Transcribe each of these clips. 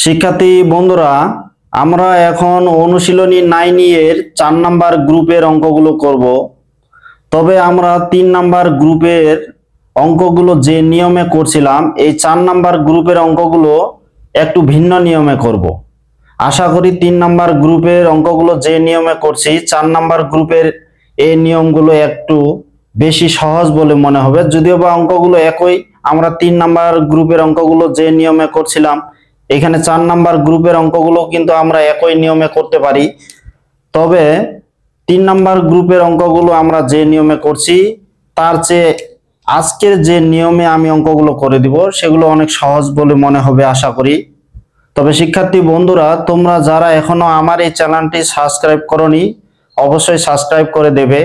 শিক্ষার্থী বন্ধুরা, আমরা এখন অনুশীলনী 9 এর 4 নাম্বার গ্রুপের অঙ্কগুলো করব। তবে আমরা 3 নাম্বার গ্রুপের অঙ্কগুলো যে নিয়মে করছিলাম, এই 4 নাম্বার গ্রুপের অঙ্কগুলো একটু ভিন্ন নিয়মে করব। আশা করি 3 নাম্বার গ্রুপের অঙ্কগুলো যে নিয়মে করছি, 4 নাম্বার গ্রুপের এই নিয়মগুলো একটু বেশি সহজ বলে মনে হবে। যদিও বা অঙ্কগুলো একই, আমরা 3 নাম্বার গ্রুপের অঙ্কগুলো যে নিয়মে করছিলাম, এখানে 4 নাম্বার গ্রুপের অঙ্কগুলো কিন্তু আমরা একই নিয়মে করতে পারি। তবে 3 নাম্বার গ্রুপের অঙ্কগুলো আমরা যে নিয়মে করছি, তার চেয়ে আজকের যে নিয়মে আমি অঙ্কগুলো করে দিব সেগুলো অনেক সহজ বলে মনে হবে আশা করি। তবে শিক্ষার্থী বন্ধুরা, তোমরা যারা এখনো আমার এই চ্যানেলটি সাবস্ক্রাইব করোনি, অবশ্যই সাবস্ক্রাইব করে দেবে,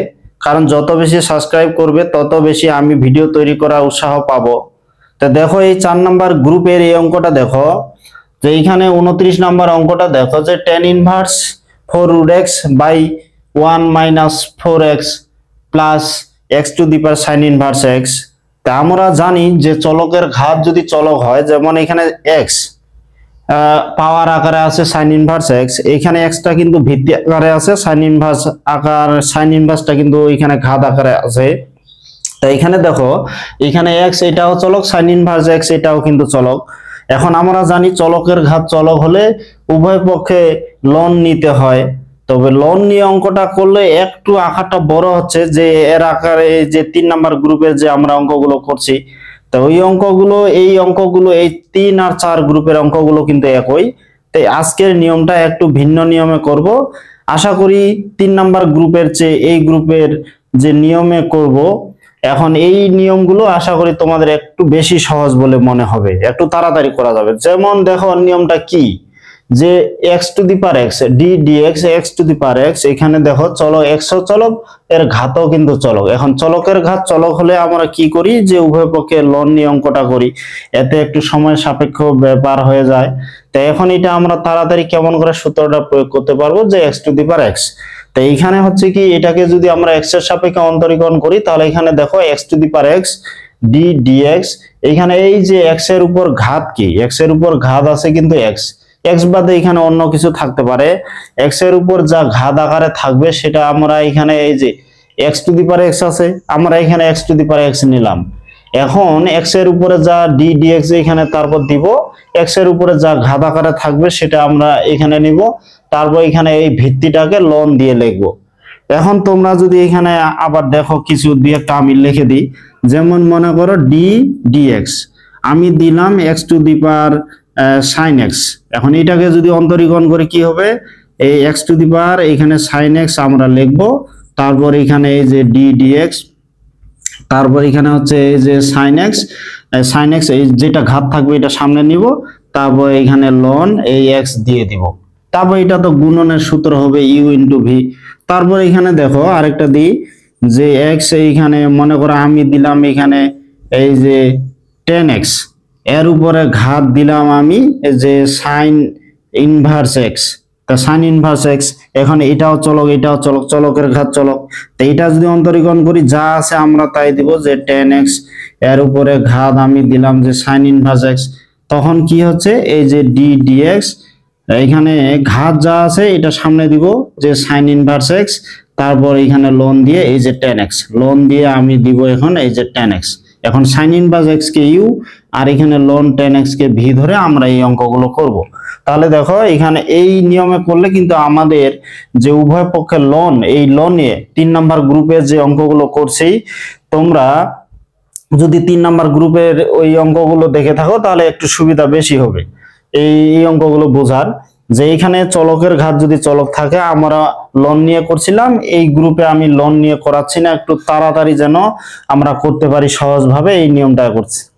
কারণ যত বেশি সাবস্ক্রাইব করবে তত বেশি আমি ভিডিও তৈরি করার উৎসাহ পাবো। তো দেখো, এই 4 নাম্বার গ্রুপের এই অঙ্কটা দেখো, যে এইখানে 29 নাম্বার অঙ্কটা দেখো, যে tan inverse 4√x by 1 minus 4x plus x to the power sin inverse x। তা আমরা জানি যে চলকের ঘাত যদি চলক হয়, যেমন এখানে x পাওয়ার আকারে আছে sin ইনভার্স x, এখানে x টা কিন্তু ভিত্তি আকারে আছে, sin ইনভার্স আকার sin ইনভার্সটা কিন্তু এখানে ঘাত আকারে আছে। তো এখানে দেখো, এখানে x এটাও চলক, sin ইনভার্স x এটাও কিন্তু চলক। এখন আমরা জানি চলকের ঘাত চলক হলে উভয় পক্ষে লন নিতে হয়। তবে লন নিয়ে অঙ্কটা করলে একটু আকারটা বড় হচ্ছে, যে এর আকারে যে 3 নাম্বার গ্রুপের যে আমরা অঙ্কগুলো করছি, তো ওই অঙ্কগুলো এই অঙ্কগুলো এই 3 আর 4 গ্রুপের অঙ্কগুলো কিন্তু একই। তাই আজকের নিয়মটা একটু ভিন্ন নিয়মে করব। আশা করি 3 নাম্বার গ্রুপের চেয়ে এই গ্রুপের যে নিয়মে করব, এখন এই নিয়মগুলো আশা করি তোমাদের একটু বেশি সহজ বলে মনে হবে, একটু তাড়াতাড়ি করা যাবে। যেমন দেখো, নিয়মটা কি, যে x to the power x d dx x to the power x, এখানে দেখো চলক x ও চলক, এর ঘাতও কিন্তু চলক। এখন চলকের ঘাত চলক হলে আমরা কি করি, যে উভয় পক্ষে লন নিয়ে অঙ্কটা করি, এতে একটু সময় সাপেক্ষ ব্যাপার হয়ে যায়। তো এখন এটা আমরা তাড়াতাড়ি কেমন করে সূত্রটা প্রয়োগ করতে পারবো, যে x to the power x। তো এইখানে হচ্ছে কি, এটাকে যদি আমরা x এর সাপেক্ষে অন্তরীকরণ করি, তাহলে এখানে দেখো x to the power x d dx, এখানে এই যে x এর উপর ঘাত কি, x এর উপর ঘাত আছে কিন্তু x বাদে এখানে অন্য কিছু থাকতে পারে, x এর উপর যা ঘাত আকারে থাকবে সেটা আমরা এখানে এই যে x to the power x আছে, আমরা এখানে x to the power x নিলাম। এখন x এর উপরে যা d dx এখানে তারপর দিব, x এর উপরে যা ঘাত আকারে থাকবে সেটা আমরা এখানে নিব, তারপর এখানে এই ভিত্তিটাকে লন দিয়ে লিখবো। এখন তোমরা যদি এখানে আবার দেখো, কিছু দিয়ে একটা আমি লিখে দিই, যেমন মনে করো d dx আমি দিলাম x to the power sin x। এখন এটাকে যদি অন্তরীকরণ করে কি হবে, এই x টু দি পাওয়ার এখানে sin x আমরা লিখবো, তারপর এখানে এই যে d dx, তারপর এখানে হচ্ছে এই যে sin x এই যেটা ঘাত থাকবে এটা সামনে নিব, তারপর এখানে লন এই x দিয়ে দিব, তারপর এটা তো গুণনের সূত্র হবে u ইনটু v। তারপর এখানে দেখো আরেকটা দিই, যে x এইখানে মনে করো আমি দিলাম এখানে এই যে tan x, এর উপরে ঘাত দিলাম আমি যে sin ইনভার্স x। তা sin ইনভার্স x, এখন এটাও চলক এটাও চলক, চলকের ঘাত চলক। তো এটা যদি অন্তরীকরণ করি, যা আছে আমরা তাই দিব, যে tan x এর উপরে ঘাত আমি দিলাম যে sin ইনভার্স x। তখন কি হচ্ছে, এই যে d dx এখানে ঘাত যা আছে এটা সামনে দিব, যে sin ইনভার্স x, তারপর এখানে লন দিয়ে এই যে tan x, লন দিয়ে আমি দিব এখন এই যে tan x। এখন sin ইনভার্স x কে u আর এখানে লন tan x কে v ধরে আমরা এই অঙ্কগুলো করব। তাহলে দেখো, এখানে এই নিয়মে করলে কিন্তু আমাদের যে উভয় পক্ষে লন, এই লনে 3 নাম্বার গ্রুপের যে অঙ্কগুলো করছি, তোমরা যদি 3 নাম্বার গ্রুপের ওই অঙ্কগুলো দেখে থাকো তাহলে একটু সুবিধা বেশি হবে এই অঙ্কগুলো বোঝার। যে এখানে চলকের ঘাত যদি চলক থাকে, আমরা লন নিয়ে করছিলাম, এই গ্রুপে আমি লন নিয়ে করাচ্ছি না, একটু তাড়াতাড়ি যেন আমরা করতে পারি সহজভাবে, এই নিয়মটা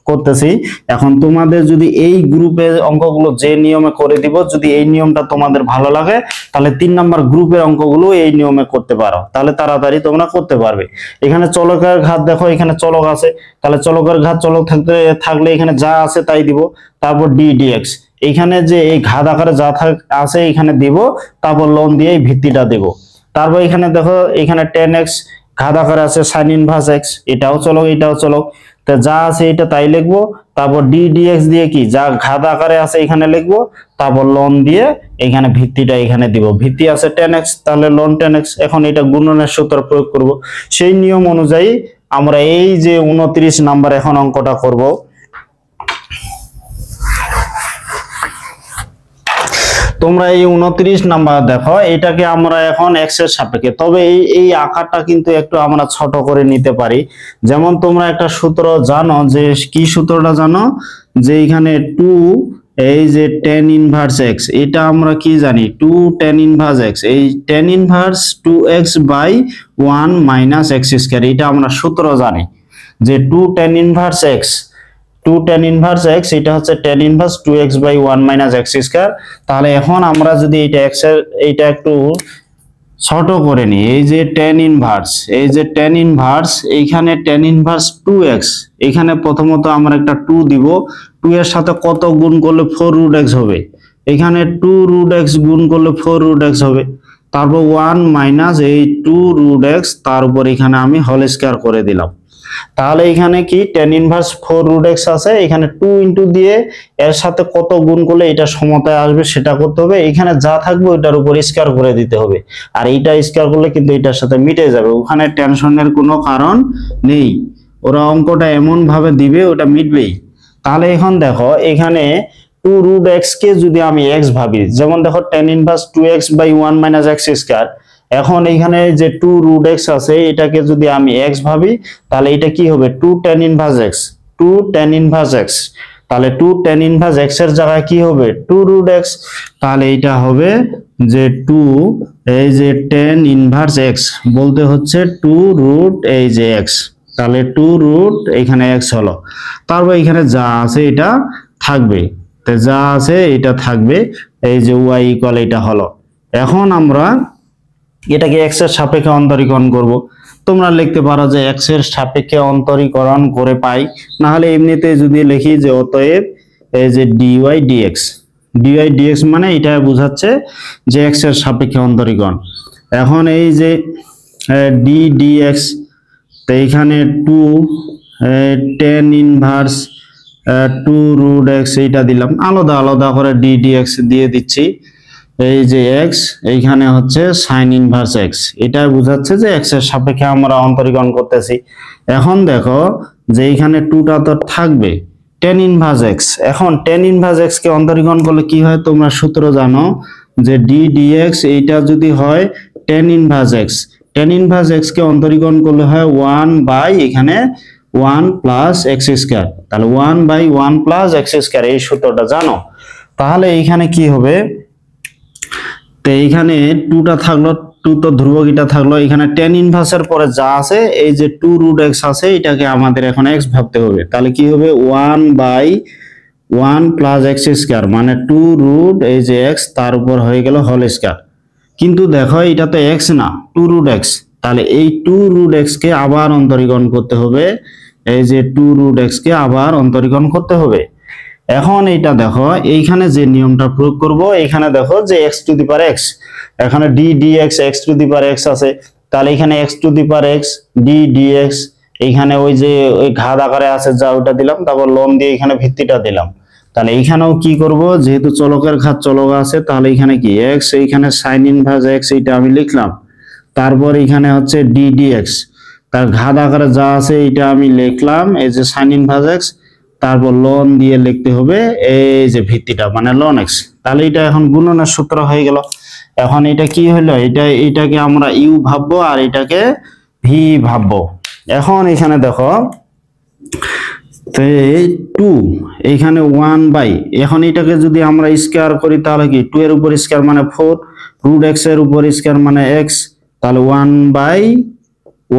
করতেছি। এখন তোমাদের যদি এই গ্রুপের অঙ্কগুলো যে নিয়মে করে দিব, যদি এই নিয়মটা তোমাদের ভালো লাগে, তাহলে 3 নাম্বার গ্রুপের অঙ্কগুলো এই নিয়মে করতে পারো, তাহলে তাড়াতাড়ি তোমরা করতে পারবে। এখানে চলকের ঘাত দেখো, এখানে চলক আছে, তাহলে চলকের ঘাত চলক থাকলে এখানে যা আছে তাই দিব, তারপর d dx এইখানে যে এই ঘাত আকারে যা আছে এখানে দিব, তারপর লন দিয়ে এই ভিত্তিটা দেব। তারপর এখানে দেখো, এখানে tan x ঘাত আকারে আছে sin ইনভার্স x, এটাও চলক এটাও চলক। তো যা আছে এটা তাই লিখবো, তারপর ডি ডিএক্স দিয়ে কি যা ঘাত আকারে আছে এখানে লিখবো, তারপর লন দিয়ে এখানে ভিত্তিটা এখানে দিব, ভিত্তি আছে 10x তাহলে লন 10x। এখন এটা গুণনের সূত্র প্রয়োগ করব, সেই নিয়ম অনুযায়ী আমরা এই যে 29 নাম্বার এখন অঙ্কটা করব। তোমরা এই 29 নাম্বার দেখো, এটাকে আমরা এখন x এর সাপেক্ষে, তবে এই আকারটা কিন্তু একটু আমরা ছোট করে নিতে পারি। যেমন তোমরা একটা সূত্র জানো, যে কি সূত্রটা জানো, যে এখানে 2 এই যে tan ইনভার্স x, এটা আমরা কি জানি 2 tan ইনভার্স x, এই tan inverse 2x by 1 minus x square, এটা আমরা সূত্র জানি যে 2 tan inverse x, 2 tan inverse x এটা হচ্ছে tan inverse 2x by 1 minus x square. তাহলে এখন আমরা যদি এটা x এর এইটা একটু ছোট করে নিই, এই যে tan ইনভার্স, এই যে tan ইনভার্স এইখানে tan ইনভার্স 2x, এখানে প্রথমত আমরা একটা 2 দিব, 2 এর সাথে কত গুণ করলে 4 রুট x হবে, এখানে 2 রুট x গুণ করলে 4 রুট x হবে, তারপর 1 মাইনাস এই 2 রুট x, তার উপর এখানে আমি হোল স্কয়ার করে দিলাম। তাহলে এখানে কি tan ইনভার্স 4 রুট x আছে, এখানে 2 ইনটু দিয়ে এর সাথে কত গুণ করলে এটা সমতায় আসবে সেটা করতে হবে, এখানে যা থাকবে ওটার উপর স্কয়ার করে দিতে হবে, আর এইটা স্কয়ার করলে কিন্তু এটার সাথে মিটে যাবে, ওখানে টেনশনের কোনো কারণ নেই, ওরা অঙ্কটা এমন ভাবে দিবে ওটা মিটবেই। তাহলে এখন দেখো এখানে 2 রুট x কে যদি আমি x ভাবি, যেমন দেখো tan inverse 2x by 1 minus x square, এখন এখানে যে 2 রুট x আছে এটাকে যদি আমি x ভাবি, তাহলে এটা কি হবে 2 tan inverse x, 2 tan inverse x, তাহলে 2 tan ইনভার্স x এর জায়গায় কি হবে 2 রুট x, তাহলে এটা হবে যে 2 এই যে tan ইনভার্স x বলতে হচ্ছে 2 রুট এই যে x, তাহলে 2 রুট এখানে x হলো, তারপর এখানে যা আছে এটা থাকবে, তো যা আছে এটা থাকবে, এই যে y ইকুয়াল এটা হলো। এখন আমরা এটাকে x এর সাপেক্ষে অন্তরীকরণ করব, তোমরা লিখতে পারো যে x এর সাপেক্ষে অন্তরীকরণ করে পাই, না হলে এমনিতে যদি লিখি যে অতএব এই যে dy dx, dy dx মানে এটা বোঝাচ্ছে যে x এর সাপেক্ষে অন্তরীকরণ। এখন এই যে d dx, তো এখানে 2 tan ইনভার্স 2 রুট x এইটা দিলাম, আলাদা আলাদা করে d dx দিয়ে দিচ্ছি, এই যে x এইখানে হচ্ছে sin ইনভার্স x, এটা বোঝাচ্ছে যে x এর সাপেক্ষে আমরা অন্তরীকরণ করতেছি। এখন দেখো যে এইখানে 2টা তো থাকবে tan ইনভার্স x, এখন tan ইনভার্স x কে অন্তরীকরণ করলে কি হয় তোমরা সূত্র জানো, যে d dx এইটা যদি হয় tan inverse x, tan inverse x কে অন্তরীকরণ করলে হয় 1 বাই এখানে 1 প্লাস x স্কয়ার, তাহলে 1 বাই 1 প্লাস x স্কয়ার, এই সূত্রটা জানো। তাহলে এইখানে কি হবে, তো এইখানে 2টা থাকলো, 2 তো ধ্রুবকটা থাকলো, এখানে tan ইনভার্সের পরে যা আছে এই যে 2 রুট x আছে এটাকে আমাদের এখন x ভাবতে হবে, তাহলে কি হবে 1 বাই 1 প্লাস x স্কয়ার মানে 2 রুট এই যে x, তার উপর হয়ে গেল হোল স্কয়ার। কিন্তু দেখো এটা তো x না 2 রুট x, তাহলে এই 2 রুট x কে আবার অন্তরীকরণ করতে হবে, এই যে 2 রুট x কে আবার অন্তরীকরণ করতে হবে। এখন এইটা দেখো এইখানে যে নিয়মটা প্রয়োগ করব, এখানে দেখো যে x to the power x, এখানে d dx x to the power x আছে, তাহলে এখানে x to the power x d dx, এইখানে ওই যে ওই ঘাত আকারে আছে যা ওটা দিলাম, তারপর লন দিয়ে এখানে ভিত্তিটা দিলাম। তাহলে এইখানেও কি করব, যেহেতু চলকের ঘাত চলক আছে, তাহলে এখানে কি x, এইখানে sin ইনভার্স x এইটা আমি লিখলাম, তারপর এখানে হচ্ছে d dx, তার ঘাত আকারে যা আছে এটা আমি লিখলাম, এই যে sin ইনভার্স x, তারপর লন দিয়ে লিখতে হবে এই যে ভিত্তিটা মানে ln x, তাহলে এটা এখন গুণনের সূত্র হয়ে গেল। এখন এটা কি হলো, এটাকে আমরা u ভাববো আর এটাকে v ভাববো। এখন এখানে দেখো 2 এখানে 1 বাই, এখন এটাকে যদি আমরা স্কয়ার করি তাহলে কি 2 এর উপর স্কয়ার মানে 4, রুট x এর উপর স্কয়ার মানে x, তাহলে 1 বাই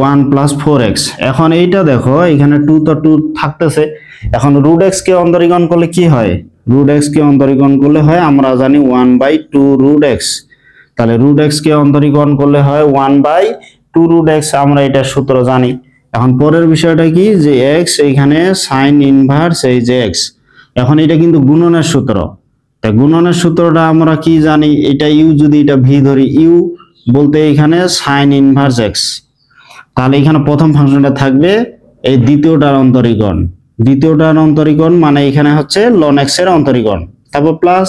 1 প্লাস 4x। এখন এইটা দেখো এখানে 2 তো 2 থাকতেছে, এখন রুট x কে অন্তরীকরণ করলে কি হয়, রুট x কে অন্তরীকরণ করলে হয় আমরা জানি 1 বাই 2 রুট x, তাহলে রুট x কে অন্তরীকরণ করলে হয় 1 বাই 2 রুট x, আমরা এটা সূত্র জানি। এখন পরের বিষয়টা কি, যে x এইখানে sin ইনভার্স এই যে x, এখন এটা কিন্তু গুণনের সূত্র, তাই গুণনের সূত্রটা আমরা কি জানি, এটা u যদি এটা v ধরি, u বলতে এখানে sin ইনভার্স x, তাহলে এখানে প্রথম ফাংশনটা থাকবে এই দ্বিতীয়টার অন্তরীকরণ মানে এখানে হচ্ছে ln x এর অন্তরীকরণ, তারপর প্লাস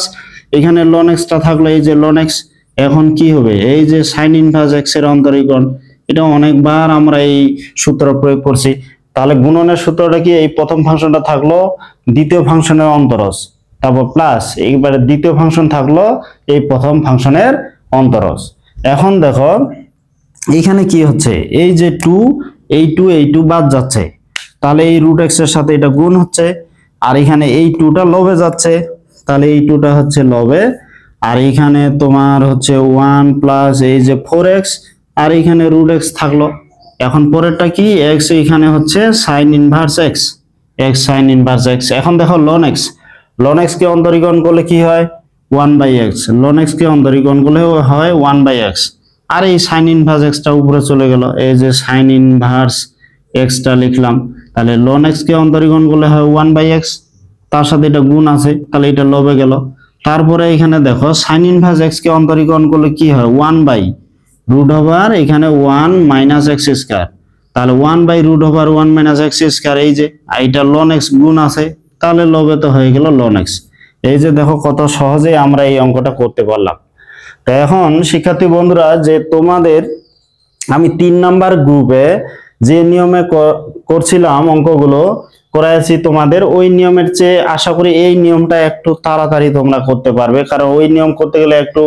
এখানে ln x টা থাকলো, এই যে ln x, এখন কি হবে এই যে sin ইনভার্স x এর অন্তরীকরণ। এটা অনেকবার আমরা এই সূত্র প্রয়োগ করছি। তাহলে গুণনের সূত্রটা কি, এই প্রথম ফাংশনটা থাকলো দ্বিতীয় ফাংশনের অন্তরজ, তারপর প্লাস এইবারে দ্বিতীয় ফাংশন থাকলো এই প্রথম ফাংশনের অন্তরজ। এখন দেখো এখানে কি হচ্ছে, এই যে 2 এই 2 বাদ যাচ্ছে, তাহলে এই √x এর সাথে এটা গুণ হচ্ছে, আর এখানে এই 2টা লবে যাচ্ছে, তাহলে এই 2টা হচ্ছে লবে, আর এখানে তোমার হচ্ছে 1 প্লাস এই যে 4x, আর এখানে √x থাকলো। এখন পরেরটা কি, x এখানে হচ্ছে sin inverse x, sin inverse x। এখন দেখো ln x কে অন্তরীকরণ করলে কি হয় 1/x, ln x কে অন্তরীকরণ করলে হয় 1/x, আর এই sin ইনভার্স x টা উপরে চলে গেল, এই যে sin ইনভার্স x টা লিখলাম। তাহলে ln x কে অন্তরীকরণ করলে হয় 1/x, তার সাথে এটা গুণ আছে, তাহলে এটা লবে গেল। তারপরে এখানে দেখো sin ইনভার্স x কে অন্তরীকরণ করলে কি হয় 1/√ওভার এখানে 1 মাইনাস x স্কয়ার, তাহলে 1/√1 মাইনাস x স্কয়ার, এই যে এইটা ln x গুণ আছে, তাহলে লবে তো হয়ে গেল ln x। এই যে দেখো কত সহজে আমরা এই অঙ্কটা করতে পারলাম। তো এখন শিক্ষার্থী বন্ধুরা, যে তোমাদের আমি 3 নাম্বার গ্রুপে যে নিয়মে করছিলাম অঙ্কগুলো করাইছি তোমাদের, ওই নিয়মের চেয়ে আশা করি এই নিয়মটা একটু তাড়াতাড়ি তোমরা করতে পারবে, কারণ ওই নিয়ম করতে গেলে একটু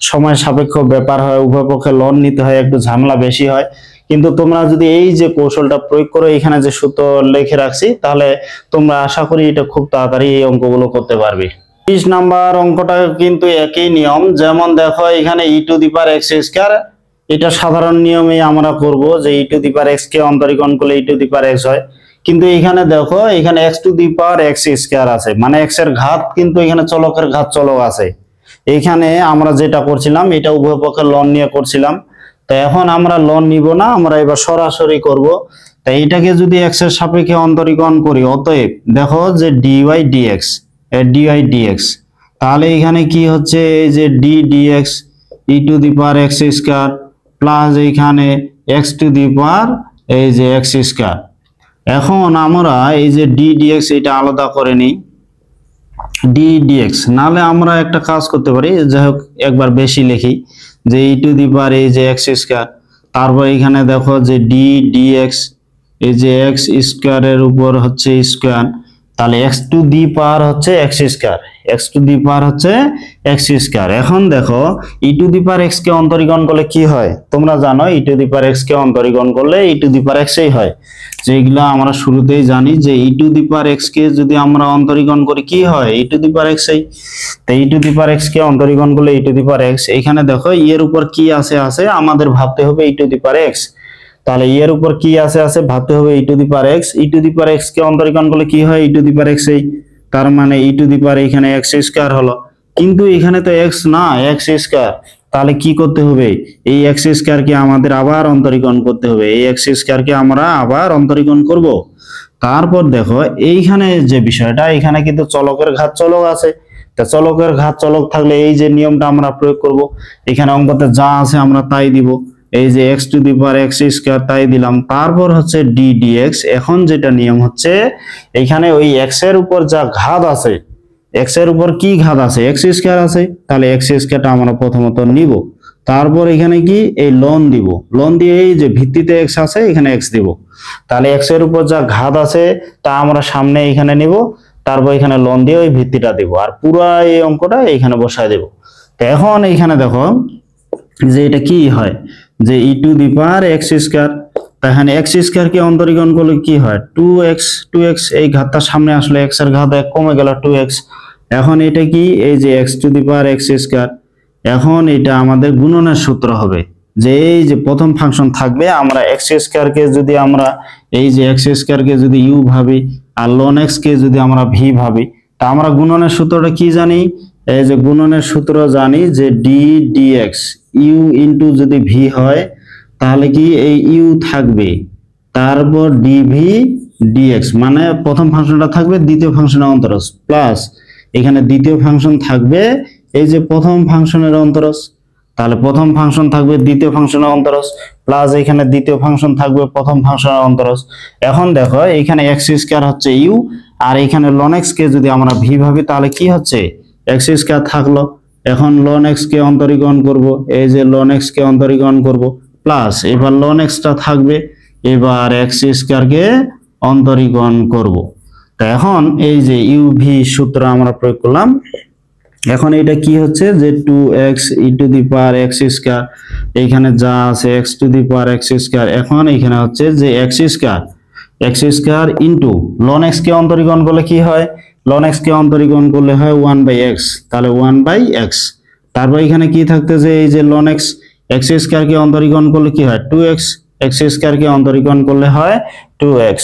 সময় সাপেক্ষ ব্যাপার হয়, উভয় পক্ষে লোন নিতে হয়, একটু ঝামেলা বেশি হয়। কিন্তু তোমরা যদি এই যে কৌশলটা প্রয়োগ করো, এখানে যে সূত্র লিখে রাখছি, তাহলে তোমরা আশা করি এটা খুব তাড়াতাড়ি এই অঙ্কগুলো করতে পারবে। 30 নাম্বার অঙ্কটা কিন্তু একই নিয়ম, যেমন দেখো এখানে e⁻x², এটা সাধারণ নিয়মে আমরা করব যে e⁻x কে অন্তরীকরণ করলে e⁻x হয়, কিন্তু এখানে দেখো এখানে x⁻x² আছে, মানে x এর ঘাত কিন্তু এখানে চলকের ঘাত চলক আছে। এখানে আমরা যেটা করছিলাম এটা উভয় পক্ষে লন নিয়ে করছিলাম, তো এখন আমরা লন নিব না, আমরা এবার সরাসরি করব। তাই এটাকে যদি x এর সাপেক্ষে অন্তরীকরণ করি, অতএব দেখো যে dy তাহলে এখানে কি হচ্ছে, এই যে d dx e⁻x² প্লাস এখানে x⁻, এই যে x²। এখন আমরা এই যে d dx এটা আলাদা করে নিই, d dx, নালে আমরা একটা কাজ করতে পারি, যাই হোক একবার বেশি লিখি যে e⁻, এই যে x², তারপর এখানে দেখো যে d dx, এই যে x² এর উপর হচ্ছে স্কয়ার, তাহলে x⁻ হচ্ছে x² হচ্ছে x²। এখন দেখো e⁻x কে অন্তরীকরণ করলে কি হয়, তোমরা জানো e⁻x কে অন্তরীকরণ করলে e⁻x এই হয়, যেগুলা আমরা শুরুতেই জানি যে e⁻x কে যদি আমরা অন্তরীকরণ করি কি হয় e⁻x এই। তো e⁻x কে অন্তরীকরণ করলে e⁻x, এখানে দেখো এর উপর কি আছে আমাদের ভাবতে হবে e⁻x, তাহলে এর উপর কি আছে ভাবতে হবে e⁻x কে অন্তরীকরণ করলে কি হয় e⁻x এই, তার মানে এখানে x² হলো, কিন্তু এখানে তো x না x², তাহলে কি করতে হবে, এই x² কে আমাদের আবার অন্তরীকরণ করতে হবে, এই x² কে আমরা আবার অন্তরীকরণ করব। তারপর দেখো এইখানে যে বিষয়টা, এখানে কিন্তু চলকের ঘাত চলক আছে, তা চলকের ঘাত চলক থাকলে এই যে নিয়মটা আমরা প্রয়োগ করব, এখানে অঙ্কতে যা আছে আমরা তাই দিব, এই যে x⁻x² তাই দিলাম, তারপর হচ্ছে d dx। এখন যেটা নিয়ম হচ্ছে, এখানে ওই x এর উপর যা ঘাত আছে, x এর উপর কি ঘাত আছে x² আছে, তাহলে x² টা আমরা প্রথমত নিব, তারপর এখানে কি এই লন দিব, লন দিয়ে এই যে ভিত্তিতে x আছে এখানে x দিব, তাহলে x এর উপর যা ঘাত আছে তা আমরা সামনে এখানে নিব, তারপর এখানে লন দিয়ে ওই ভিত্তিটা দিব, আর পুরো এই অঙ্কটা এখানে বসায় দেব। তো এখন এখানে দেখো যে এটা কি হয় যে e⁻x², এখানে x² কে অন্তরীকরণ করলে কি হয় 2x, এই ঘাতটা সামনে আসলে x এর ঘাত কমে গেল 2x। এখন এটা কি, এই যে x⁻x², এখন এটা আমাদের গুণনের সূত্র হবে, যে এই যে প্রথম ফাংশন থাকবে, আমরা x² কে যদি আমরা এই যে x² কে যদি u ভাবি, আর ln x কে যদি আমরা v ভাবি, তা আমরা গুণনের সূত্রটা কি জানি, এই যে গুণনের সূত্র জানি যে d dx u ইনটু যদি v হয়, তাহলে কি এই u থাকবে, তারপর dv dx, মানে প্রথম ফাংশনটা থাকবে দ্বিতীয় ফাংশনের অন্তরজ, প্লাস এখানে দ্বিতীয় ফাংশন থাকবে এই যে প্রথম ফাংশনের অন্তরজ, তাহলে প্রথম ফাংশন থাকবে দ্বিতীয় ফাংশনের অন্তরজ, প্লাস এখানে দ্বিতীয় ফাংশন থাকবে প্রথম ফাংশনের অন্তরজ। এখন দেখো এখানে এক্স স্কয়ার হচ্ছে ইউ, আর এখানে ln x কে যদি আমরা ভি ভাবি তাহলে কি হচ্ছে এক্স স্কয়ার থাকলো। এখন ln x কে অন্তরীকরণ করব, এই যে ln x কে অন্তরীকরণ করব, প্লাস এবার ln x টা থাকবে, এবার এক্স স্কয়ার কে অন্তরীকরণ করব। তো এখন এই যে ইউ ভি সূত্র আমরা প্রয়োগ করলাম। এখন এটা কি হচ্ছে যে 2x e to the power x square, এইখানে যা আছে x to the power x square. এখন এখানে হচ্ছে যে x square into ln x কে অন্তরীকরণ করলে কি হয়, ln x কে অন্তরীকরণ করলে হয় 1/x, তাহলে 1/x। তারপর এখানে কি থাকতেছে এই যে ln x, x স্কয়ার কে অন্তরীকরণ করলে কি হয় 2x, x স্কয়ার কে অন্তরীকরণ করলে হয় 2x।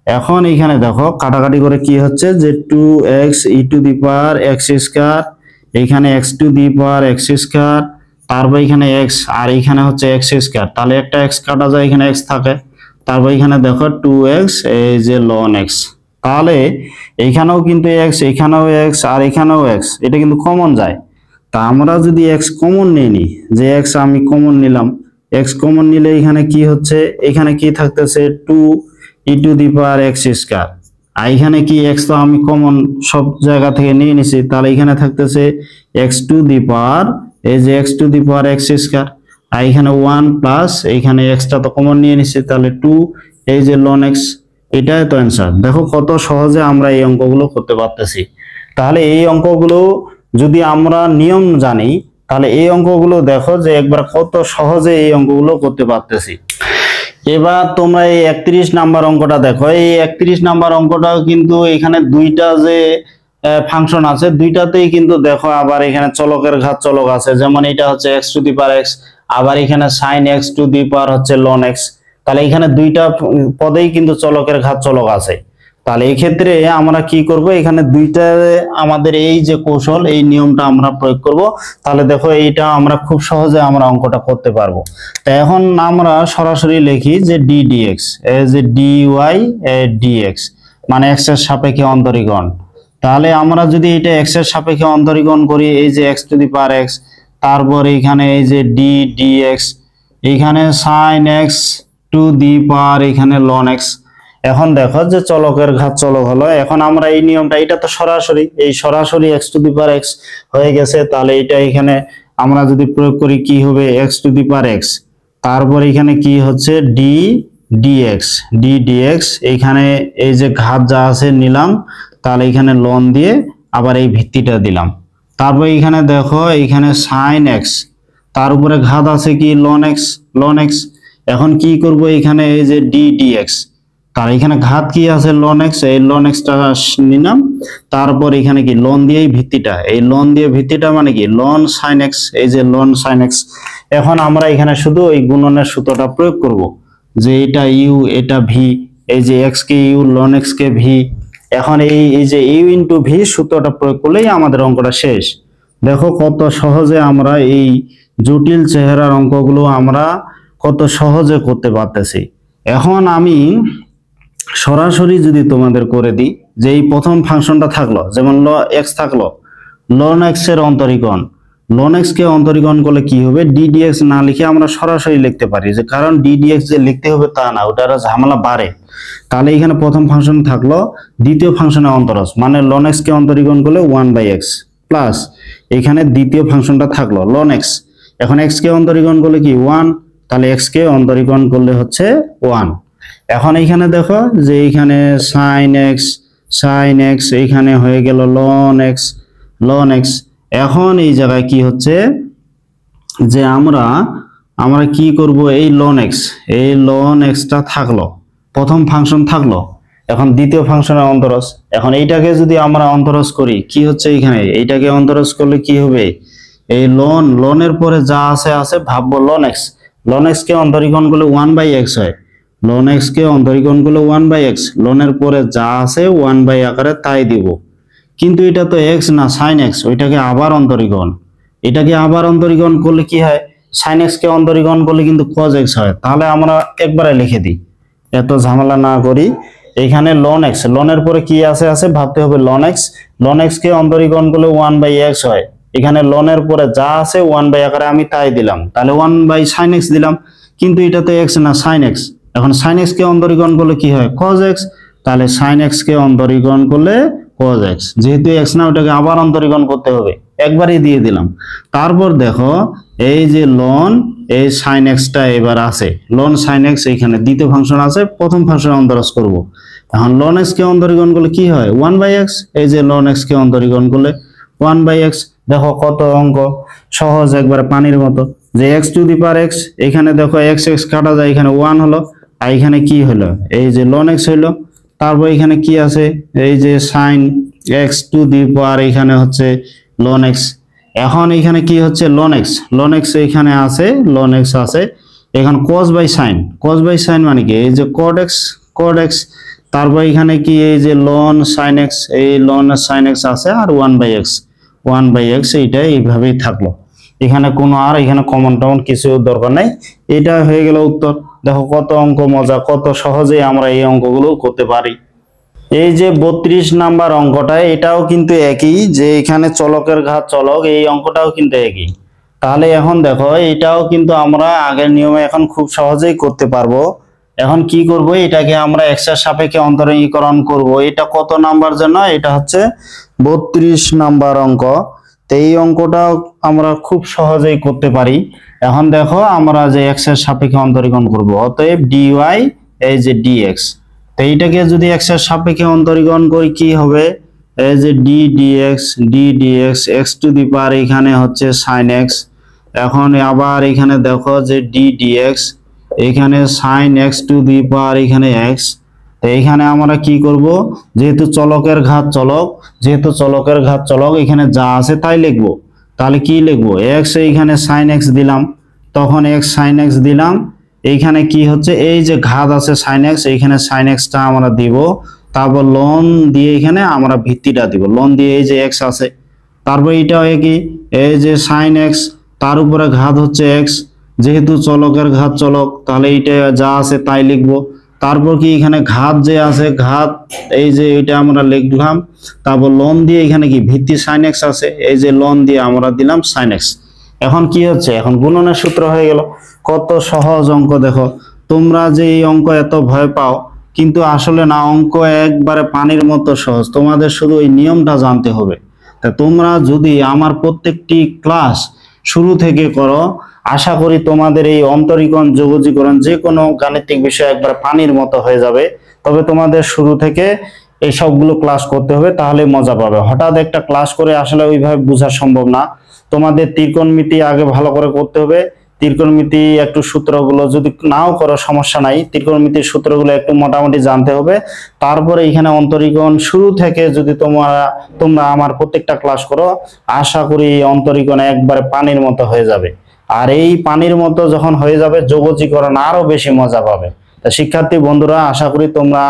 এখন এখানে দেখো কাটাকাটি করে কি হচ্ছে যে 2x e to the power x square, এইখানে x to the power x square, তারপর এখানে x আর এখানে হচ্ছে x স্কয়ার, তাহলে একটা x কাটা যায়, এখানে x থাকে। তারপর এখানে দেখো 2x এই যে ln x, তাহলে এইখানেও কিন্তু x, এখানেও x আর এখানেও x, এটা কিন্তু কমন যায়। তা আমরা যদি x কমন নিয়ে নিই, যে x আমি কমন নিলাম, x কমন নিলে এখানে কি হচ্ছে, এখানে কি থাকতেছে 2 e to the power x square, আর এখানে কি x তো আমি কমন সব জায়গা থেকে নিয়ে নিছি, তাহলে এখানে থাকতেছে x টু দি পাওয়ার, এই যে x to the power x square, আর এখানে 1 প্লাস এখানে x টা তো কমন নিয়ে নিছি, তাহলে 2 এই যে ln x। এটাই তো অ্যান্সার। দেখো কত সহজে আমরা এই অঙ্কগুলো করতে পারতেছি। তাহলে এই অঙ্কগুলো যদি আমরা নিয়ম জানি, তাহলে এই অঙ্কগুলো দেখো যে একবার কত সহজে এই অঙ্কগুলো করতে পারতেছি। এবার তোমরা এই 31 নাম্বার অঙ্কটা দেখো। এই 31 নাম্বার অঙ্কটাও কিন্তু এখানে দুইটা যে ফাংশন আছে, দুইটাতেই কিন্তু দেখো আবার এখানে চলকের ঘাত চলক আছে, যেমন এটা হচ্ছে x to the power x, আবার এখানে sin x টু দি পাওয়ার হচ্ছে ln x। তাহলে এখানে দুইটা পদেই কিন্তু চলকের ঘাত চলক আছে। তাহলে এই ক্ষেত্রে আমরা কি করব, এখানে দুইটা আমাদের এই যে কৌশল, এই নিয়মটা আমরা প্রয়োগ করব। তাহলে দেখো এইটা আমরা খুব সহজে আমরা অঙ্কটা করতে পারবো। তো এখন আমরা সরাসরি লিখি যে d dx, এই যে dy dx মানে x এর সাপেক্ষে অন্তরীকরণ। তাহলে আমরা যদি এটা x এর সাপেক্ষে অন্তরীকরণ করি, এই যে x to the power x, তারপর এখানে এই যে d dx, এখানে sin x to the power এখানে ln x। এখন দেখো যে চলকের ঘাত চলক হলো। এখন আমরা এই নিয়মটা, এটা তো সরাসরি এই সরাসরি x to the power x হয়ে গেছে, তাহলে এটা এখানে আমরা যদি প্রয়োগ করি কি হবে x to the power x, তারপর এখানে কি হচ্ছে d dx, এখানে এই যে ঘাত যা আছে নিলাম, তাহলে এখানে ln দিয়ে আবার এই ভিত্তিটা দিলাম। তারপর এখানে দেখো এখানে sin x, তার উপরে ঘাত আছে কি ln x। এখন কি করব, এখানে এই যে d dx, তার এখানে ঘাত কি আছে ln x, এই ln x টা নিলাম, তারপর এখানে কি ln দিয়ে ভিত্তিটা, এই ln দিয়ে ভিত্তিটা মানে কি ln sin x, এই যে ln sin x। এখন আমরা এখানে শুধু এই গুণনের সূত্রটা প্রয়োগ করব, যে এটা u এটা v, এই যে x কে u ln x কে v। এখন এই যে u ইনটু v সূত্রটা প্রয়োগ করলেই আমাদের অঙ্কটা শেষ। দেখো কত সহজে আমরা এই জটিল চেহারার অঙ্কগুলো আমরা কত সহজে করতে পারতেছি। এখন আমি সরাসরি যদি তোমাদের করে দিই, যে এই প্রথম ফাংশনটা থাকলো, যেমন x থাকলো, ln x এর অন্তরীকরণ, ln x কে অন্তরীকরণ করলে কি হবে, d dx না লিখে আমরা সরাসরি লিখতে পারি, যে কারণ d dx যে লিখতে হবে তা না, ওটার ঝামেলা বাড়ে। তাহলে এখানে প্রথম ফাংশন থাকলো, দ্বিতীয় ফাংশনের অন্তরজ মানে ln x কে অন্তরীকরণ করলে 1/x, প্লাস এখানে দ্বিতীয় ফাংশনটা থাকলো ln x। এখন x কে অন্তরীকরণ করলে কি 1, তাহলে x কে অন্তরীকরণ করলে হচ্ছে 1। এখন এইখানে দেখো যে এইখানে sin x এইখানে হয়ে গেল ln x। এখন এই জায়গায় কি হচ্ছে যে আমরা কি করব, এই ln x টা থাকলো, প্রথম ফাংশন থাকলো, এখন দ্বিতীয় ফাংশনের অন্তরজ। এখন এইটাকে যদি আমরা অন্তরজ করি কি হচ্ছে, এখানে এইটাকে অন্তরজ করলে কি হবে, এই ln এর পরে যা আছে ভাববো ln x কে অন্তরীকরণ করলে 1/x হয়, ln x কে অন্তরীকরণ করলে 1/x, ln এর পরে যা আছে 1/, আকারে তাই দিব। কিন্তু এটা তো x না sin x, ওইটাকে আবার অন্তরীকরণ, এটাকে আবার অন্তরীকরণ করলে কি হয়, sin x কে অন্তরীকরণ করলে কিন্তু cos x হয়। তাহলে আমরা একবারে লিখে দিই, এত ঝামেলা না করি। এখানে ln x, ln এর পরে কি আছে ভাবতে হবে ln x কে অন্তরীকরণ করলে 1/x হয়, এখানে ln এর পরে যা আছে 1/, আকারে আমি তাই দিলাম, তাহলে 1/sin x দিলাম। কিন্তু এটাতে এক্স না, সাইন এক্স। এখন সাইন এক্স কে অন্তরীকরণ করলে কি হয়, কজ এক্স। তাহলে সাইন এক্স কে অন্তরীকরণ করলে কজ এক্স, যেহেতু এক্স না ওটাকে আবার অন্তরীকরণ করতে হবে, একবারই দিয়ে দিলাম। তারপর দেখো এই যে লন এই সাইন এক্সটা এবার আছে, লন সাইন এক্স এখানে দ্বিতীয় ফাংশন আছে, প্রথম ফাংশন অন্তরজ করব। এখন লন এক্স কে অন্তরীকরণ করলে কি হয়, 1/x। এই যে লন এক্স কে অন্তরীকরণ করলে 1/x। দেখো কত অঙ্ক সহজ, একবারে পানির মতো। যে x to the power x, এখানে দেখো এক্স এক্স কাটা যায়, এখানে 1 হলো, আর এখানে কি হলো, এই যে লন এক্স হইলো। তারপর এখানে কি আছে, এই যে sign X to the power এখানে হচ্ছে লন এক্স। এখন এখানে কি হচ্ছে, লন এক্স, লন এক্স এখানে আছে, লন এক্স আছে। এখন cos by sine, cos by sine মানে কি, এই যে cot x, cot x। তারপর এখানে কি, এই যে লন সাইন এক্স, এই লন সাইন এক্স আছে, আর 1/x, 1/x এইটা এইভাবেই থাকলো। এখানে কোনো আর এখানে কমন টমন কিছু দরকার নাই। এটা হয়ে গেল উত্তর। দেখো কত অঙ্ক মজা, কত সহজেই আমরা এই অঙ্কগুলো করতে পারি। এই যে 32 নাম্বার অঙ্কটা, এটাও কিন্তু একই, যে এখানে চলকের ঘাত চলক, এই অঙ্কটাও কিন্তু একই। তাহলে এখন দেখো এটাও কিন্তু আমরা আগের নিয়মে এখন খুব সহজেই করতে পারবো। এখন কি করব, এটাকে আমরা এক্স এর সাপেক্ষে অন্তরীকরণ করব। এটা কত নাম্বার জন্য, এটা হচ্ছে 32 নাম্বার অঙ্ক। তো এই অঙ্কটাও আমরা খুব সহজেই করতে পারি। এখন দেখো আমরা যে এক্স এর সাপেক্ষে অন্তরীকরণ করব, অতএব ডিওয়াই এই যে ডিএক্স। তো এইটাকে যদি এক্স এর সাপেক্ষে অন্তরীকরণ করি কি হবে, এই যে D D X, D D X, X to the power এখানে হচ্ছে সাইন এক্স। এখন আবার এখানে দেখো যে ডি ডিএক্স, এখানে sine X to the power এখানে এক্স। তো এখানে আমরা কি করব, যেহেতু চলকের ঘাত চলক, যেহেতু চলকের ঘাত চলক, এখানে যা আছে তাই লিখবো। তাহলে কি লিখবো, এক্স এইখানে সাইন এক্স দিলাম, তখন এক্স সাইন এক্স দিলাম। এইখানে কি হচ্ছে, এই যে ঘাত আছে সাইন এক্স, এইখানে সাইন এক্সটা আমরা দিব। তারপর লন দিয়ে এখানে আমরা ভিত্তিটা দিব, লন দিয়ে এই যে এক্স আছে। তারপর এইটাও একই, এই যে সাইন এক্স, তার উপরে ঘাত হচ্ছে এক্স, যেহেতু চলকের ঘাত চলক, তাহলে এইটা যা আছে তাই লিখবো। তারপর কি এখানে ঘাত যে আছে, ঘাত এই যে এটা আমরা লিখলাম। তারপর লন দিয়ে এখানে কি ভিত্তি সাইন এক্স আছে, এই যে লন দিয়ে আমরা দিলাম সাইন এক্স। এখন কি হচ্ছে, এখন গুণনের সূত্র হয়ে গেল। কত সহজ অঙ্ক দেখো। তোমরা যে এই অঙ্ক এত ভয় পাও, কিন্তু আসলে না, অঙ্ক একবারে পানির মতো সহজ, তোমাদের শুধু এই নিয়মটা জানতে হবে। তা তোমরা যদি আমার প্রত্যেকটি ক্লাস শুরু থেকে করো, আশা করি তোমাদের এই অন্তরীকরণ যোগজীকরণ যে কোনো গাণিতিক বিষয় একবার পানির মতো হয়ে যাবে। তবে তোমাদের শুরু থেকে এই সবগুলো ক্লাস করতে হবে, তাহলে মজা পাবে। হঠাৎ একটা ক্লাস করে আসলে ওইভাবে বোঝা সম্ভব না। তোমাদের ত্রিকোণমিতি আগে ভালো করে করতে হবে। ত্রিকোণমিতি একটু সূত্রগুলো যদি নাও করো সমস্যা নাই, ত্রিকোণমিতির সূত্রগুলো একটু মোটামুটি জানতে হবে। তারপরে এখানে অন্তরীকরণ শুরু থেকে যদি তোমরা আমার প্রত্যেকটা ক্লাস করো, আশা করি এই অন্তরীকরণ একবারে পানির মতো হয়ে যাবে। আর এই পানির মতো যখন হয়ে যাবে, যোগজীকরণ আরো বেশি মজা পাবে। তা শিক্ষার্থী বন্ধুরা, আশা করি তোমরা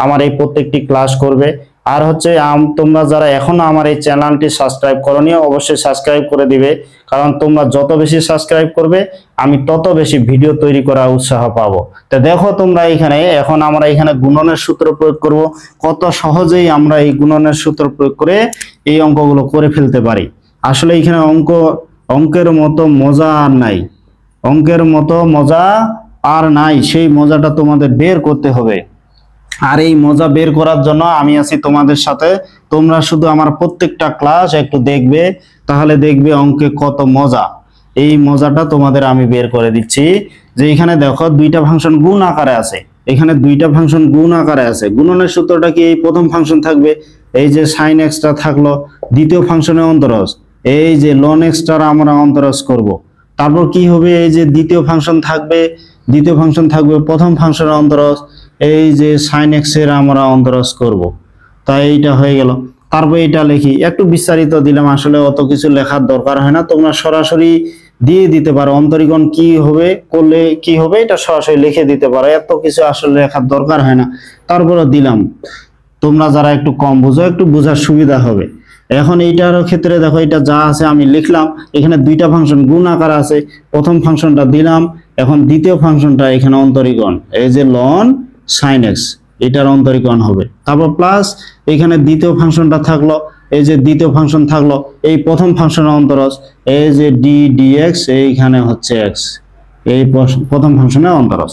আমার এই প্রত্যেকটি ক্লাস করবে। আর হচ্ছে তোমরা যারা এখনো আমার এই চ্যানেলটি সাবস্ক্রাইব করোনি, অবশ্যই সাবস্ক্রাইব করে দিবে। কারণ তোমরা যত বেশি সাবস্ক্রাইব করবে, আমি তত বেশি ভিডিও তৈরি করার উৎসাহ পাবো। তা দেখো তোমরা এখানে, এখন আমরা এখানে গুণনের সূত্র প্রয়োগ করব। কত সহজেই আমরা এই গুণনের সূত্র প্রয়োগ করে এই অঙ্কগুলো করে ফেলতে পারি। আসলে এখানে অঙ্কের মতো মজা আর নাই, অঙ্কের মতো মজা আর নাই। সেই মজাটা তোমাদের বের করতে হবে। আর এই মজা বের করার জন্য আমি আছি তোমাদের সাথে। তোমরা শুধু আমার প্রত্যেকটা ক্লাস একটু দেখবে, তাহলে দেখবে অঙ্কে কত মজা। এই মজাটা তোমাদের আমি বের করে দিচ্ছি। যে এখানে দেখো দুইটা ফাংশন গুণ আকারে আছে, এখানে দুইটা ফাংশন গুণ আকারে আছে। গুণনের সূত্রটা কি, এই প্রথম ফাংশন থাকবে, এই যে সাইন এক্সটা থাকলো, দ্বিতীয় ফাংশনে অন্তরজ, এই যে লন এক্সটার আমরা অন্তরজ করব। তারপর কি হবে, এই যে দ্বিতীয় ফাংশন থাকবে, দ্বিতীয় ফাংশন থাকবে, প্রথম ফাংশনের অন্তরজ, এই যে সাইন এক্স এর আমরা অন্তরজ করব। তাই এইটা হয়ে গেল। তারপর এটা লিখি, একটু বিস্তারিত দিলাম, আসলে অত কিছু লেখার দরকার হয় না, তোমরা সরাসরি দিয়ে দিতে পারো। অন্তরীকরণ কি হবে, করলে কি হবে, এটা সরাসরি লিখে দিতে পারো, এত কিছু আসলে লেখার দরকার হয় না। তারপরে দিলাম, তোমরা যারা একটু কম বুঝো, একটু বোঝার সুবিধা হবে। এখন এইটার ক্ষেত্রে দেখো, এটা যা আছে আমি লিখলাম। এখানে দুইটা ফাংশন গুণ আকার আছে, প্রথম ফাংশনটা দিলাম, এখন দ্বিতীয় ফাংশনটা এখানে অন্তরীকরণ, এই যে লন সাইন এক্স, এটার অন্তরীকরণ হবে। তারপর প্লাস এখানে দ্বিতীয় ফাংশনটা থাকলো, এই যে দ্বিতীয় ফাংশন থাকলো, এই প্রথম ফাংশনের অন্তরজ, এই যে ডি ডিএক্স, এইখানে হচ্ছে এক্স, এই প্রথম ফাংশনের অন্তরজ।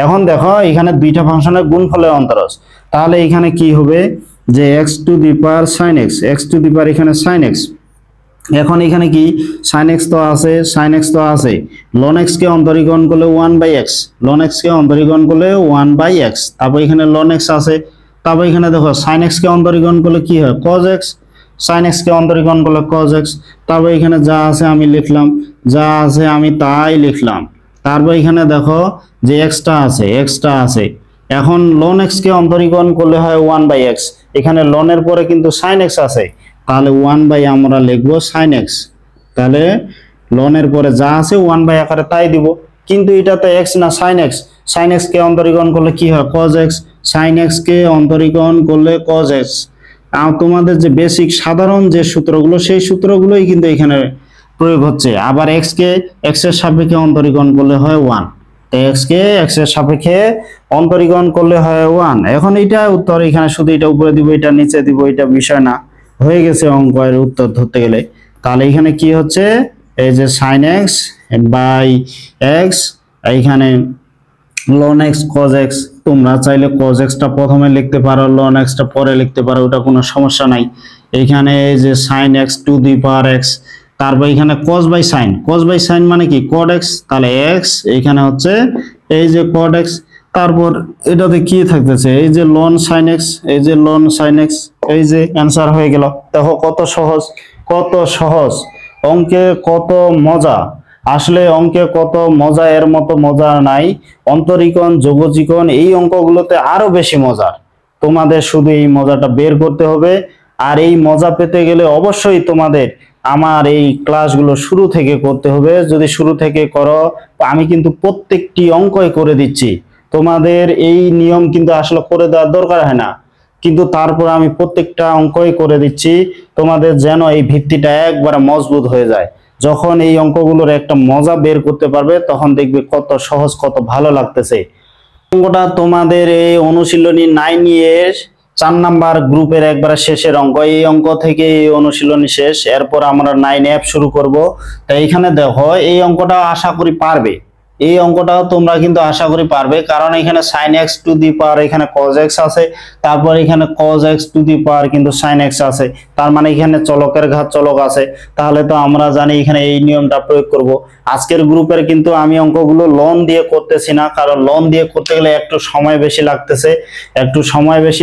এখন দেখো এখানে দুইটা ফাংশনের গুণফলের অন্তরজ, তাহলে এখানে কি হবে যে x to the power sin x, x to the power এখানে sin x। এখন এখানে কি sin x তো আছে, sin x তো আছে, ln x কে অন্তরীকরণ করলে 1/x, ln x কে অন্তরীকরণ করলে 1/x, তারপর এখানে ln x আছে, তারপর এখানে দেখো sin x কে অন্তরীকরণ করলে কি হয় cos x, sin x কে অন্তরীকরণ করলে cos x, তারপর এখানে যা আছে আমি লিখলাম, যা আছে আমি তাই লিখলাম। তারপর এখানে দেখো যে x টা আছে, এখন ln x কে অন্তরীকরণ করলে হয় 1/x, এখানে ln এর পরে কিন্তু sin x আছে, তাহলে 1 আমরা লিখবো sin x, তাহলে ln এর পরে যা আছে 1 আকারে তাই দিব, কিন্তু এটা তো x না sin x, sin x কে অন্তরীকরণ করলে কি হয় cos x, sin x কে অন্তরীকরণ করলে cos x। আর তোমাদের যে বেসিক সাধারণ যে সূত্রগুলো সেই সূত্রগুলোই কিন্তু এখানে প্রয়োগ হচ্ছে। আবার x কে x এর সাপেক্ষে অন্তরীকরণ করলে হয় 1, x কে x এর সাপেক্ষে অন্তরীকরণ করলে হয় 1। এখন এটা উত্তর, এখানে শুধু এটা উপরে দিব এটা নিচে দিব, এটা বিষয় না, হয়ে গেছে অঙ্কের উত্তর ধরতে গেলে। তাহলে এখানে কি হচ্ছে এই যে sin x বাই x, এইখানে ln x cos x, তোমরা চাইলে cos x টা প্রথমে লিখতে পারো, ln x টা পরে লিখতে পারো, ওটা কোনো সমস্যা নাই। এইখানে এই যে sin x to the power x, তারপর এখানে cos বাই sin মানে কি cot x, তাহলে x এখানে হচ্ছে এই যে cot x, তারপর এটাতে কি থাকতেছে এই যে ln sin x, এই যে ln sin x, এই যে অ্যানসার হয়ে গেল। দেখো কত সহজ, কত সহজ, অঙ্কে কত মজা, আসলে অঙ্কে কত মজা, এর মতো মজা নাই। অন্তরীকরণ যোগজীকরণ এই অঙ্কগুলোতে আরো বেশি মজার, তোমাদের শুধু এই মজাটা বের করতে হবে। আর এই মজা পেতে গেলে অবশ্যই তোমাদের আমার এই ক্লাসগুলো শুরু থেকে করতে হবে। যদি শুরু থেকে করো, আমি কিন্তু প্রত্যেকটি অঙ্কই করে দিচ্ছি, তোমাদের এই নিয়ম কিন্তু আসলে করে দেওয়ার দরকার হয় না, কিন্তু তারপর আমি প্রত্যেকটা অঙ্কই করে দিচ্ছি তোমাদের, যেন এই ভিত্তিটা একবার মজবুত হয়ে যায়। যখন এই অঙ্কগুলোর একটা মজা বের করতে পারবে তখন দেখবে কত সহজ, কত ভালো লাগতেছে। অঙ্কটা তোমাদের এই অনুশীলনী 9 এর 4 নাম্বার গ্রুপের একবারে শেষের অঙ্ক। এই অঙ্ক থেকে এই অনুশীলনী শেষ, এরপর আমরা 9F শুরু করব। তাই এখানে দেখো এই অঙ্কটা আশা করি পারবে, এই অঙ্কটাও তোমরা কিন্তু আশা করি পারবে, কারণ এখানে sin x to the power এখানে cos x আছে, তারপর এখানে cos x টু দি পাওয়ার কিন্তু sin x আছে, তার মানে এখানে চলকের ঘাত চলক আছে। তাহলে তো আমরা জানি এখানে এই নিয়মটা প্রয়োগ করব। আজকের গ্রুপের কিন্তু আমি অঙ্কগুলো লন দিয়ে করতেছি না, কারণ লন দিয়ে করতে গেলে একটু সময় বেশি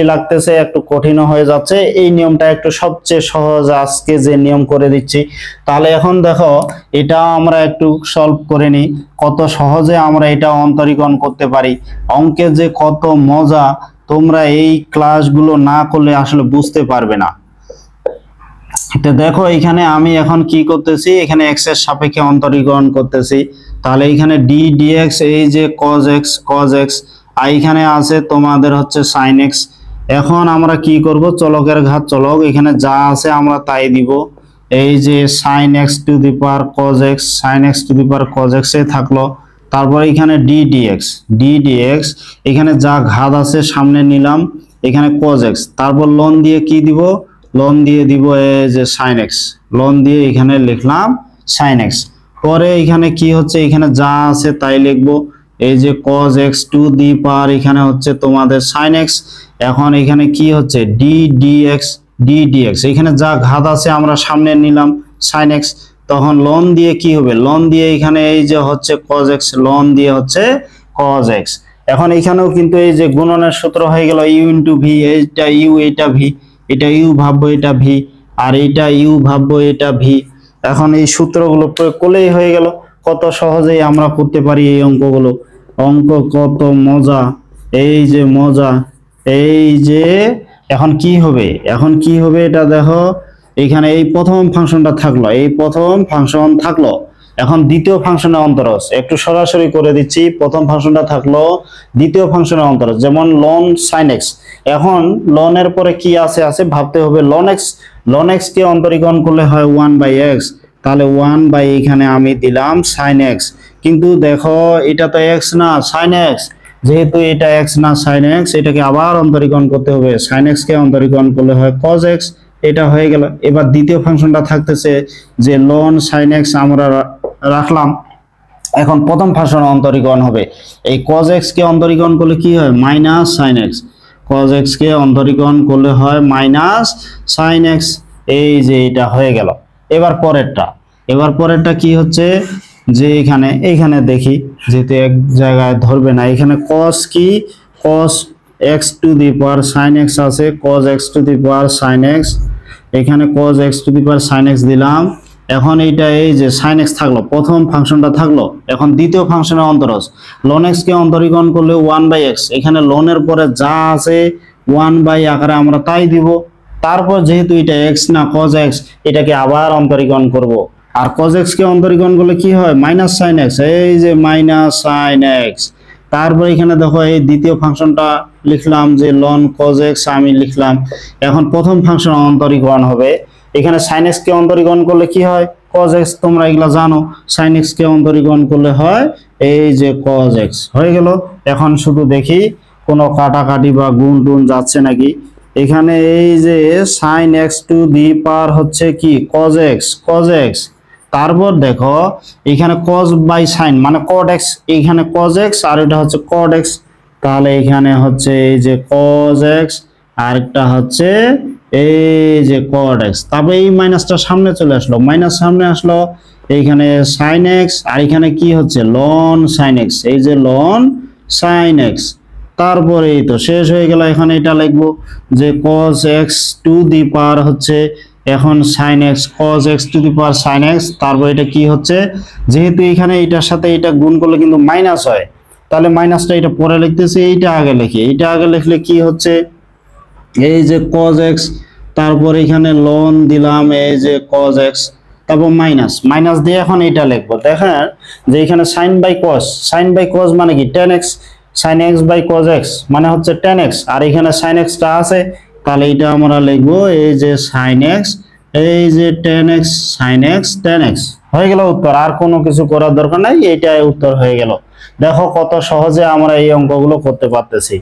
লাগতেছে, একটু কঠিনও হয়ে যাচ্ছে। এই নিয়মটা একটু সবচেয়ে সহজ আজকে যে নিয়ম করে দিচ্ছি। তাহলে এখন দেখো এটা আমরা একটু সলভ করে নিই, কত সহজে আমরা এটা অন্তরীকরণ করতে পারি। অঙ্কে যে কত মজা, তোমরা এই ক্লাসগুলো না করলে আসলে বুঝতে পারবে না। তো দেখো এখানে আমি এখন কি করতেছি, এখানে x এর সাপেক্ষে অন্তরীকরণ করতেছি। তাহলে এখানে d dx, এই যে cos x, আর এখানে আছে তোমাদের হচ্ছে sin x। এখন আমরা কি করব, চলকের ঘাত চলক, এখানে যা আছে আমরা তাই দিব। এই যে sin x to the power cos x, sin x to the power cos x এ থাকলো। তারপর এখানে d dx, এখানে যা ঘাত আছে সামনে নিলাম, এখানে cos x, তারপর লন দিয়ে কি দিব, লন দিয়ে দিব এই যে sin x, লন দিয়ে এখানে লিখলাম sin x। পরে এখানে কি হচ্ছে, এখানে যা আছে তাই লিখবো, এই যে cos x to the power এখানে হচ্ছে তোমাদের sin x। এখন এখানে কি হচ্ছে d dx, এখানে যা ঘাত আছে আমরা সামনে নিলাম sin x, তখন লন দিয়ে কি হবে, লন দিয়ে এখানে এই যে হচ্ছে cos x, লন দিয়ে হচ্ছে cos x। এখন এখানেও কিন্তু এই যে গুণনের সূত্র হয়ে গেল u ইনটু v, এইটা u এটা v, এটা u ভাববো এটা v, আর এটা u ভাববো এটা v। এখন এই সূত্রগুলো প্রয়োগ করলেই হয়ে গেল, কত সহজেই আমরা করতে পারি এই অঙ্কগুলো। অঙ্ক কত মজা, এই যে মজা, এই যে এখন কি হবে, এটা দেখো, এখানে এই প্রথম ফাংশনটা থাকলো, এই প্রথম ফাংশন থাকলো, এখন দ্বিতীয় ফাংশনের অন্তরজ একটু সরাসরি করে দিচ্ছি। প্রথম ফাংশনটা থাকলো, দ্বিতীয় ফাংশনের অন্তরজ যেমন ln sin x। এখন ln এর পরে কি আছে ভাবতে হবে, ln x কে অন্তরীকরণ করলে হয় 1/x, তাহলে 1 এখানে আমি দিলাম sin x। কিন্তু দেখো এটা তো x না sin x, যেহেতু এটা x না sin x, এটাকে আবার অন্তরীকরণ করতে হবে, sin x কে অন্তরীকরণ করলে হয় cos x। এটা হয়ে গেল। এবার দ্বিতীয় ফাংশনটা থাকতেছে যে ln sin x আমরা রাখলাম, এখন প্রথম ফাংশন অন্তরীকরণ হবে, এই cos x কে অন্তরীকরণ করলে কি হয় minus sin x, cos x কে অন্তরীকরণ করলে হয় মাইনাস sin x। এই যে এটা হয়ে গেল। এবার পরেরটা কি হচ্ছে যে এইখানে দেখি, যেহেতু এক জায়গায় ধরবে না, এখানে cos কি cos x to the power sin x আছে, cos x to the power sin x, এখানে cos x to the power sin x দিলাম। এখন এইটা এই যে sin x থাকলো, প্রথম ফাংশনটা থাকলো। এখন দ্বিতীয় ফাংশনের অন্তরজ ln x কে অন্তরীকরণ করলে 1/x, এখানে ln এর পরে যা আছে 1 আকারে আমরা তাই দিব। তারপর যেহেতু এটা x না cos x, এটাকে আবার অন্তরীকরণ করব। আর cos x কে অন্তরীকরণ করলে কি হয় মাইনাস sin x, এই যে মাইনাস sin x। তারপর এখানে দেখো এই দ্বিতীয় ফাংশনটা লিখলাম যে ln cos x আমি লিখলাম। এখন প্রথম ফাংশন অন্তরীকরণ হবে, এখানে sin x কে অন্তরীকরণ করলে কি হয় cos x, তোমরা এগুলা জানো, sin x কে অন্তরীকরণ করলে হয় এই যে cos x হয়ে গেল। এখন শুধু দেখি কোনো কাটাকাটি বা গুণ টুন যাচ্ছে নাকি। এখানে এই যে sin x টু দি পাওয়ার হচ্ছে কি cos x, তারপর দেখো এখানে cos বাই sin মানে cot x, এখানে cos x আর এটা হচ্ছে cot x, তাহলে এখানে হচ্ছে এই যে cos x আর একটা হচ্ছে এই যে cot x। তারপর এই মাইনাসটা সামনে চলে আসলো, মাইনাস সামনে আসলো, এইখানে sin x আর এখানে কি হচ্ছে ln sin x, এই যে ln sin x। তারপরে এই তো শেষ হয়ে গেল। এখানে এটা লিখবো যে cos x টু দি পাওয়ার হচ্ছে এখন sin x, cos x to the power sin x। তারপর এটা কি হচ্ছে, যেহেতু এখানে এটার সাথে এটা গুণ করলে কিন্তু মাইনাস হয়, তাহলে মাইনাসটা এটা পরে লিখতেছি, এইটা আগে লিখি। এইটা আগে লিখলে কি হচ্ছে এই যে cos x, তারপর এখানে ln দিলাম এই যে cos x, তারপর মাইনাস দিয়ে এখন এটা লিখবো। দেখেন যে এখানে sin বাই cos মানে কি tan x, sin x by cos x মানে হচ্ছে tan x, আর এখানে sin x টা আছে, তাহলে এটা আমরা লিখবো এই যে sin x, এই যে tan x sin x tan x হয়ে গেল উত্তর। আর কোনো কিছু করার দরকার নাই, এইটাই উত্তর হয়ে গেল। দেখো কত সহজে আমরা এই অঙ্কগুলো করতে পারতেছি।